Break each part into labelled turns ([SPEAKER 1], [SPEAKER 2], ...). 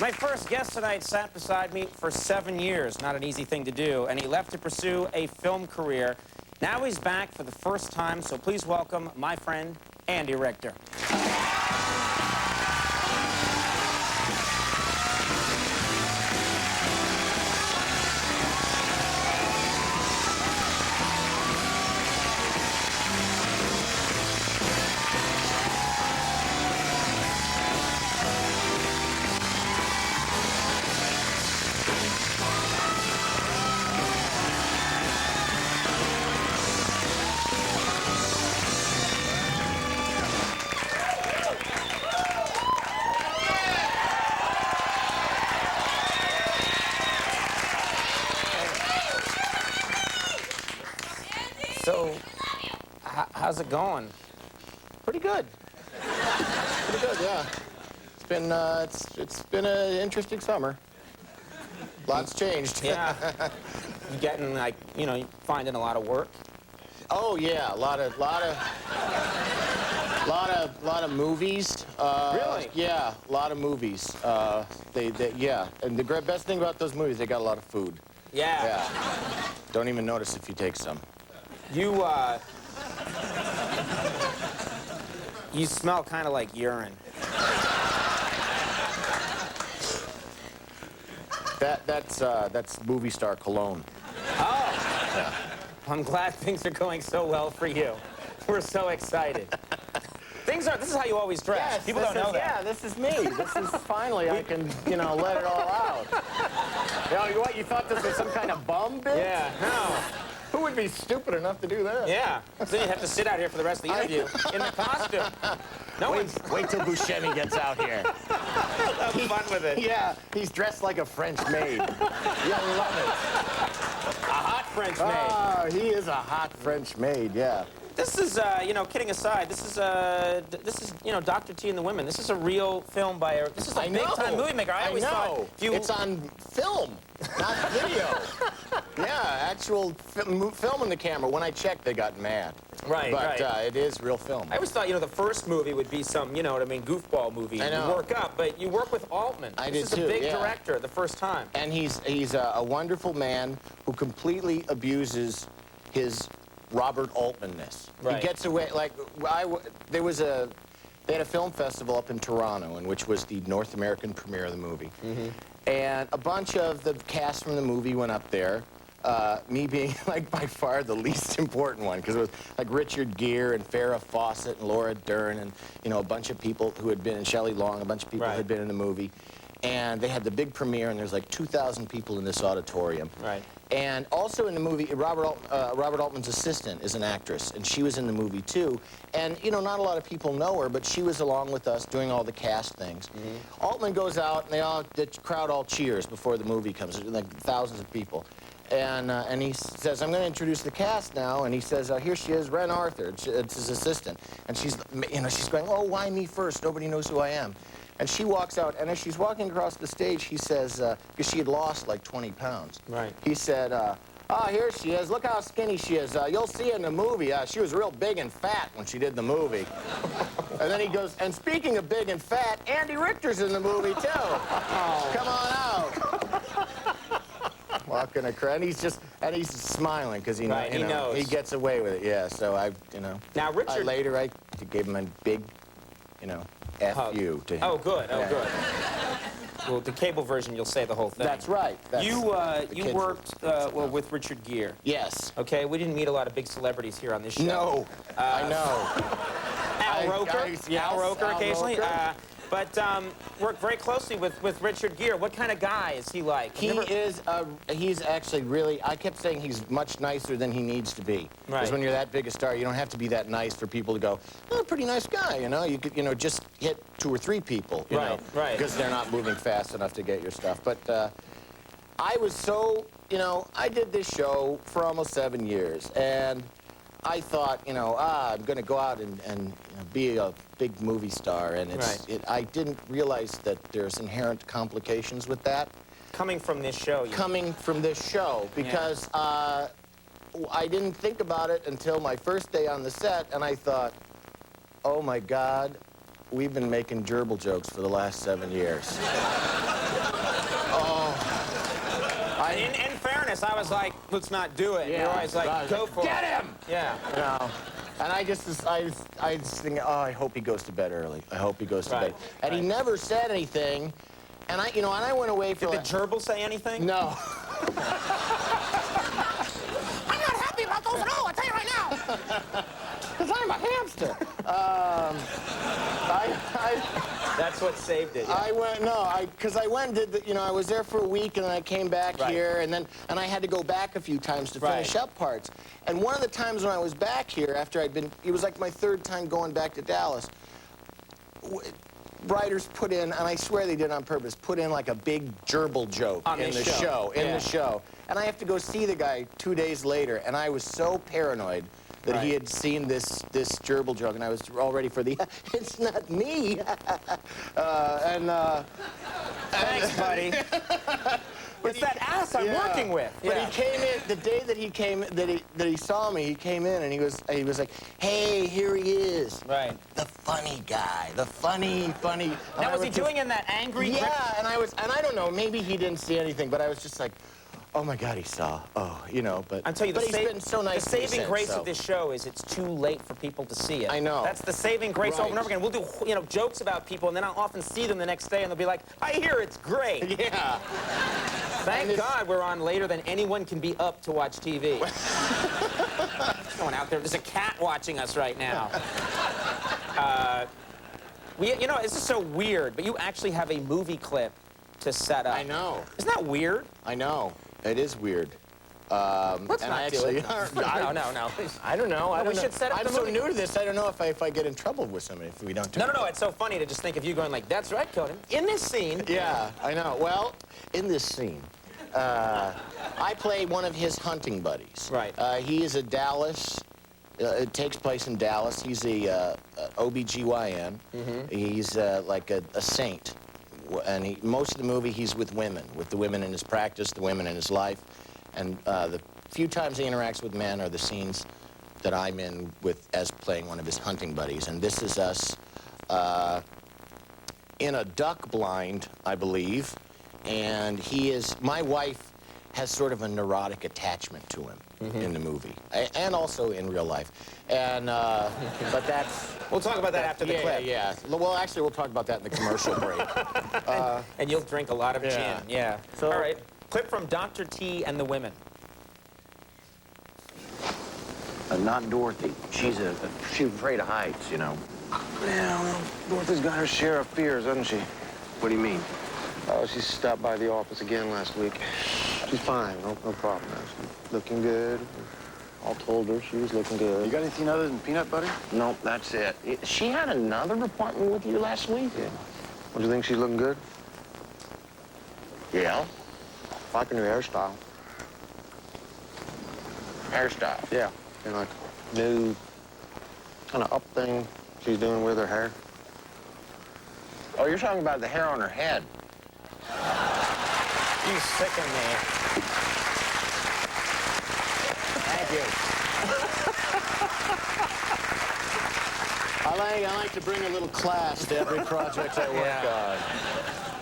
[SPEAKER 1] My first guest tonight sat beside me for 7 years. Not an easy thing to do, and he left to pursue a film career. Now he's back for the first time, so please welcome my friend, Andy Richter. So, how's it going?
[SPEAKER 2] Pretty good. Pretty good, yeah. It's been an interesting summer. Lots changed.
[SPEAKER 1] Yeah. You getting, like, you know, finding a lot of work?
[SPEAKER 2] Oh yeah, a lot of movies.
[SPEAKER 1] Really?
[SPEAKER 2] Yeah, a lot of movies. Yeah, and the best thing about those movies, they got a lot of food.
[SPEAKER 1] Yeah.
[SPEAKER 2] Yeah. Don't even notice if you take some.
[SPEAKER 1] You smell kind of like urine.
[SPEAKER 2] That's movie star cologne.
[SPEAKER 1] Oh.
[SPEAKER 2] Yeah.
[SPEAKER 1] I'm glad things are going so well for you. We're so excited. This is how you always dress.
[SPEAKER 2] Yes,
[SPEAKER 1] People don't know that.
[SPEAKER 2] Yeah, this is me. This is finally, I can, you know, let it all out. You know, what, you thought this was some kind of bum bit?
[SPEAKER 1] Yeah, no.
[SPEAKER 2] Who would be stupid enough to do that?
[SPEAKER 1] Yeah. So then you'd have to sit out here for the rest of the interview in the costume.
[SPEAKER 2] Wait till Buscemi gets out here.
[SPEAKER 1] Have fun with it.
[SPEAKER 2] Yeah, he's dressed like a French maid. You'll love it.
[SPEAKER 1] A hot French maid.
[SPEAKER 2] Oh, he is a hot French maid, yeah.
[SPEAKER 1] This is, you know, kidding aside, this is, you know, Dr. T and the Women. This is a real film by a, this is a big-time movie maker. I always thought
[SPEAKER 2] it's on film, not video. Yeah, actual film in the camera. When I checked, they got mad.
[SPEAKER 1] Right,
[SPEAKER 2] but,
[SPEAKER 1] right.
[SPEAKER 2] It is real film.
[SPEAKER 1] I always thought, you know, the first movie would be some, you know what I mean, goofball movie.
[SPEAKER 2] I know.
[SPEAKER 1] You work up, but you work with Altman.
[SPEAKER 2] This
[SPEAKER 1] is a big director the first time.
[SPEAKER 2] And he's a wonderful man who completely abuses his Robert Altman-ness.
[SPEAKER 1] Right.
[SPEAKER 2] He gets away, like, they had a film festival up in Toronto, which was the North American premiere of the movie. Mm-hmm. And a bunch of the cast from the movie went up there, me being, like, by far the least important one, because it was, like, Richard Gere and Farrah Fawcett and Laura Dern and, you know, a bunch of people who had been in Shelley Long, a bunch of people who had been in the movie. And they had the big premiere, and there's like 2,000 people in this auditorium.
[SPEAKER 1] Right.
[SPEAKER 2] And also in the movie, Robert Altman's assistant is an actress, and she was in the movie too. And, you know, not a lot of people know her, but she was along with us doing all the cast things. Mm-hmm. Altman goes out, and the crowd all cheers before the movie comes, like thousands of people. And he says, I'm going to introduce the cast now. And he says, here she is, Ren Arthur. It's his assistant. And she's, you know, she's going, oh, why me first? Nobody knows who I am. And she walks out, and as she's walking across the stage, he says, because she had lost like 20 pounds.
[SPEAKER 1] Right.
[SPEAKER 2] He said, oh, here she is. Look how skinny she is. You'll see in the movie. She was real big and fat when she did the movie. And then he goes, and speaking of big and fat, Andy Richter's in the movie, too. Oh. Come on out. Walking across, and he's smiling because he knows. He gets away with it. Yeah. So
[SPEAKER 1] Now Richard.
[SPEAKER 2] Later I gave him a big, F you to him.
[SPEAKER 1] Oh, good. Oh, good. Well, the cable version, you'll say the whole thing.
[SPEAKER 2] That's right.
[SPEAKER 1] You worked well with Richard Gere.
[SPEAKER 2] Yes.
[SPEAKER 1] Okay. We didn't meet a lot of big celebrities here on this show.
[SPEAKER 2] No. I know.
[SPEAKER 1] Al Roker.
[SPEAKER 2] Yes,
[SPEAKER 1] Al Roker occasionally.
[SPEAKER 2] Roker.
[SPEAKER 1] But worked very closely with Richard Gere. What kind of guy is he like?
[SPEAKER 2] He's actually really, I kept saying he's much nicer than he needs to be.
[SPEAKER 1] Right.
[SPEAKER 2] Because when you're that big a star, you don't have to be that nice for people to go, oh, pretty nice guy, you know? You could, just hit 2 or 3 people, you know?
[SPEAKER 1] Right.
[SPEAKER 2] Because they're not moving fast enough to get your stuff. But I was so, I did this show for almost 7 years, and I thought, I'm going to go out and be a big movie star, and I didn't realize that there's inherent complications with that.
[SPEAKER 1] Coming from this show.
[SPEAKER 2] Coming from this show, because I didn't think about it until my first day on the set, and I thought, oh my God, we've been making gerbil jokes for the last 7 years.
[SPEAKER 1] In fairness, I was like, let's not do it.
[SPEAKER 2] Yeah.
[SPEAKER 1] You're always like, go for it.
[SPEAKER 2] Get him!
[SPEAKER 1] Yeah.
[SPEAKER 2] You know, and I just think, oh, I hope he goes to bed early. I hope he goes to bed. And he never said anything. And I went away for.
[SPEAKER 1] Did the gerbil say anything?
[SPEAKER 2] No.
[SPEAKER 3] I'm not happy about those at all, I'll tell you right now.
[SPEAKER 2] Because I'm a hamster.
[SPEAKER 1] That's what saved it.
[SPEAKER 2] Yeah. Because I went and did I was there for a week and then I came back here and I had to go back a few times to finish up parts. And one of the times when I was back here after it was like my third time going back to Dallas, writers put in, and I swear they did it on purpose, put in like a big gerbil joke in the show. And I have to go see the guy 2 days later, and I was so paranoid that he had seen this gerbil joke, and I was all ready for the, it's not me.
[SPEAKER 1] Thanks, buddy. It's that ass I'm working with.
[SPEAKER 2] But he came in the day that he saw me. He came in and he was like, "Hey, here he is."
[SPEAKER 1] Right.
[SPEAKER 2] The funny guy. The funny.
[SPEAKER 1] Now was he doing in that angry?
[SPEAKER 2] Yeah, and I don't know. Maybe he didn't see anything, but I was just like, oh my God, he saw. Oh, but.
[SPEAKER 1] I'll tell you,
[SPEAKER 2] he's been so nice.
[SPEAKER 1] The saving grace of this show is it's too late for people to see it.
[SPEAKER 2] I know.
[SPEAKER 1] That's the saving grace over and over again. We'll do jokes about people, and then I'll often see them the next day, and they'll be like, "I hear it's great."
[SPEAKER 2] Yeah.
[SPEAKER 1] Thank God we're on later than anyone can be up to watch TV. There's no one out there. There's a cat watching us right now. This is so weird, but you actually have a movie clip to set up.
[SPEAKER 2] I know.
[SPEAKER 1] Isn't that weird?
[SPEAKER 2] I know. It is weird.
[SPEAKER 1] Let's not do it. No.
[SPEAKER 2] I don't know.
[SPEAKER 1] We should set up
[SPEAKER 2] I'm
[SPEAKER 1] the
[SPEAKER 2] so
[SPEAKER 1] movie.
[SPEAKER 2] new to this. I don't know if I get in trouble with somebody if we don't do it.
[SPEAKER 1] No. It's so funny to just think of you going like, "That's right, Conan." In this scene.
[SPEAKER 2] Yeah, I know. Well, in this scene, I play one of his hunting buddies.
[SPEAKER 1] Right.
[SPEAKER 2] He is a Dallas. It takes place in Dallas. He's a OBGYN. He's like a saint. And most of the movie, he's with the women in his practice, the women in his life. And the few times he interacts with men are the scenes that I'm in as playing one of his hunting buddies. And this is us in a duck blind, I believe. And my wife has sort of a neurotic attachment to him in the movie, and also in real life. And, but that's...
[SPEAKER 1] We'll talk about that after the clip.
[SPEAKER 2] Yeah. Well, actually, we'll talk about that in the commercial break.
[SPEAKER 1] And you'll drink a lot of gin. Yeah.
[SPEAKER 2] So,
[SPEAKER 1] all right. Clip from Dr. T and the Women.
[SPEAKER 4] Not Dorothy. She's afraid of heights, Yeah, well, Dorothy's got her share of fears, doesn't she? What do you mean?
[SPEAKER 5] Oh, she stopped by the office again last week. She's fine, no problem. She's looking good. I told her she was looking good.
[SPEAKER 4] You got anything other than peanut butter? No, that's it. She had another appointment with you last week?
[SPEAKER 5] Yeah. Don't you think she's looking good?
[SPEAKER 4] Yeah.
[SPEAKER 5] I like her new hairstyle.
[SPEAKER 4] Hairstyle?
[SPEAKER 5] Yeah. And like new kind of up thing she's doing with her hair.
[SPEAKER 4] Oh, you're talking about the hair on her head.
[SPEAKER 1] You sicken me. Thank you.
[SPEAKER 2] I like to bring a little class to every project I work on.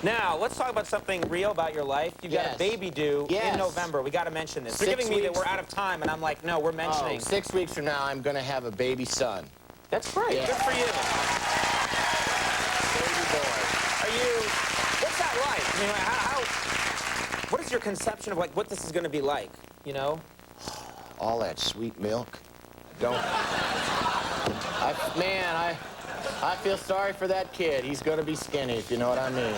[SPEAKER 1] Now, let's talk about something real about your life. You've got a baby due in November. We got to mention this. They're giving me that we're out of time, and I'm like, no, we're mentioning.
[SPEAKER 2] 6 weeks from now, I'm going to have a baby son.
[SPEAKER 1] That's great.
[SPEAKER 2] Yeah.
[SPEAKER 1] Good for you.
[SPEAKER 2] Baby boy.
[SPEAKER 1] What's that like? I mean, what is your conception of like what this is going to be like,
[SPEAKER 2] All that sweet milk. I feel sorry for that kid. He's going to be skinny, if you know what I mean.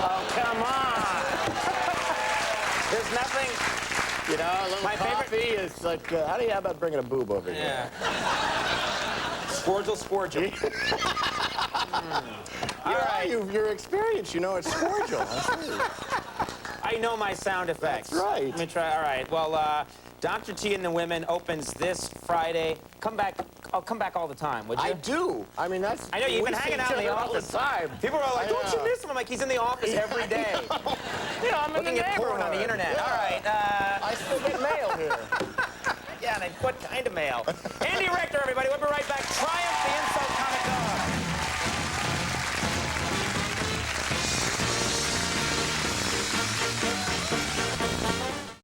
[SPEAKER 1] Oh, come on. There's nothing.
[SPEAKER 2] A little coffee is like, how about bringing a boob over here?
[SPEAKER 1] Yeah. Scorgel.
[SPEAKER 2] All right. Your experience, it's Scorgel.
[SPEAKER 1] I know my sound effects.
[SPEAKER 2] That's right.
[SPEAKER 1] Let me try. All right. Well, Dr. T and the Women opens this Friday. I'll come back all the time, would you?
[SPEAKER 2] I do. I mean, that's...
[SPEAKER 1] I know, you've been hanging out in the office.
[SPEAKER 2] All the time.
[SPEAKER 1] People are like, don't you miss him? I'm like, he's in the office every day. I'm looking at porn on the internet.
[SPEAKER 2] Yeah.
[SPEAKER 1] All right.
[SPEAKER 2] I still get mail here.
[SPEAKER 1] Yeah, and what kind of mail? Andy Richter, everybody. We'll be right back. Triumph.